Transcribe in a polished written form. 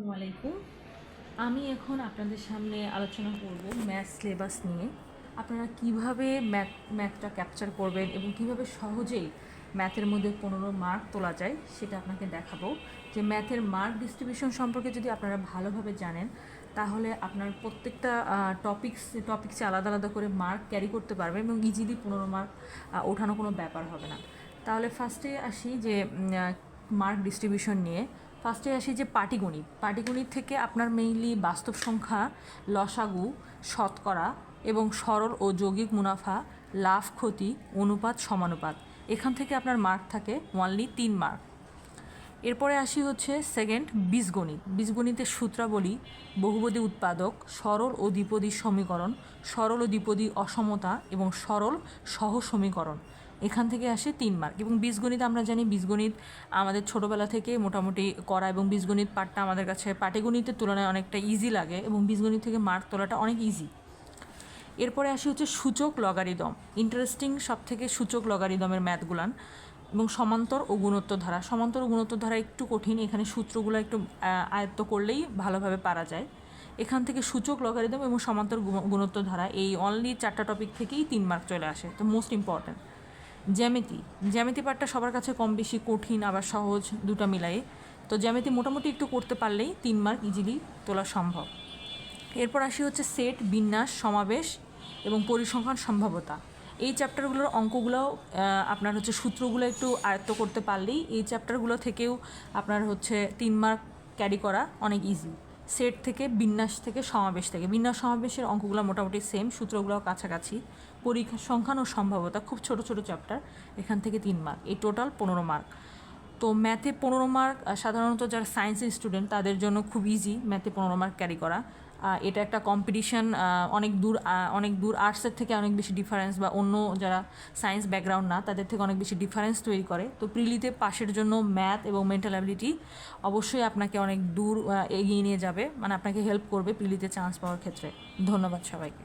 আসসালামু আলাইকুম। আমি এখন আপনাদের সামনে আলোচনা করব ম্যাথ সিলেবাস নিয়ে। আপনারা কিভাবে ম্যাথটা ক্যাপচার করবেন এবং কিভাবে সহজেই ম্যাথের মধ্যে 15 মার্ক তোলা যায় সেটা আপনাকে দেখাবো। যে ম্যাথের মার্ক ডিস্ট্রিবিউশন সম্পর্কে যদি আপনারা ভালোভাবে জানেন তাহলে আপনার প্রত্যেকটা টপিক্সে আলাদা আলাদা করে মার্ক ক্যারি করতে পারবেন এবং ইজিলি 15 মার্ক ওঠানো কোনো ব্যাপার হবে না। তাহলে ফার্স্টে আসি যে মার্ক ডিস্ট্রিবিউশন নিয়ে। ফার্স্টে আসি যে পাটিগণিত থেকে আপনার মেইনলি বাস্তব সংখ্যা, লসাগু, শতকরা এবং সরল ও যৌগিক মুনাফা, লাভ ক্ষতি, অনুপাত, সমানুপাত, এখান থেকে আপনার মার্ক থাকে ওনলি 3 মার্ক। এরপরে আসি হচ্ছে সেকেন্ড বীজগণিতের সূত্রাবলী, বহুপদী উৎপাদক, সরল ও দ্বিপদী সমীকরণ, সরল ও দ্বিপদী অসমতা এবং সরল সহ সমীকরণ, এখান থেকে আসে 3 মার্ক। এবং বীজগণিত আমরা জানি বীজগণিত আমাদের ছোটোবেলা থেকে মোটামুটি করা এবং বীজগণিত পাঠটা আমাদের কাছে পাটিগণিতের তুলনায় অনেকটা ইজি লাগে এবং বীজগণিত থেকে মার্ক তোলাটা অনেক ইজি। এরপরে আসি হচ্ছে সূচক লগারিদম, ইন্টারেস্টিং সব থেকে সূচক লগারিদমের ম্যাথগুলান, এবং সমান্তর ও গুণোত্তর ধারা একটু কঠিন, এখানে সূত্রগুলো একটু আয়ত্ত করলেই ভালোভাবে পারা যায়। এখান থেকে সূচক লগারিদম এবং সমান্তর গুণোত্তর ধারা, এই অনলি 4টা টপিক থেকেই 3 মার্ক চলে আসে। তো মোস্ট ইম্পর্ট্যান্ট জ্যামিতি পার্টটা সবার কাছে কম বেশি কঠিন আবার সহজ দুটো মিলাই। তো জ্যামিতি মোটামুটি একটু করতে পারলেই 3 মার্ক ইজিলি তোলা সম্ভব। এরপর আসি হচ্ছে সেট, বিন্যাস, সমাবেশ এবং পরিসংখ্যান সম্ভাব্যতা। এই চ্যাপ্টারগুলোর অঙ্কগুলো আপনার হচ্ছে সূত্রগুলো একটু আয়ত্ত করতে পারলেই এই চ্যাপ্টারগুলো থেকেও আপনার হচ্ছে 3 মার্ক ক্যারি করা অনেক ইজি। সেট থেকে, বিন্যাস থেকে, সমাবেশ থেকে, বিন্যাস সমাবেশের অঙ্কগুলো মোটামুটি সেম, সূত্রগুলোও কাছাকাছি। পরিসংখ্যান ও সম্ভাব্যতা খুব ছোট ছোট চ্যাপ্টার, এখান থেকে 3 মার্ক, এই টোটাল 15 মার্ক। তো ম্যাথে 15 মার্ক সাধারণত যারা সায়েন্সের স্টুডেন্ট তাদের জন্য খুব ইজি ম্যাথে 15 মার্ক ক্যারি করা। এটা একটা কম্পিটিশন, অনেক দূর আর্টসের থেকে অনেক বেশি ডিফারেন্স, বা অন্য যারা সায়েন্স ব্যাকগ্রাউন্ড না তাদের থেকে অনেক বেশি ডিফারেন্স তৈরি করে। তো প্রিলিতে পাশের জন্য ম্যাথ এবং মেন্টাল অ্যাবিলিটি অবশ্যই আপনাকে অনেক দূর এগিয়ে নিয়ে যাবে, মানে আপনাকে হেল্প করবে প্রিলিতে চান্স পাওয়ার ক্ষেত্রে। ধন্যবাদ সবাইকে।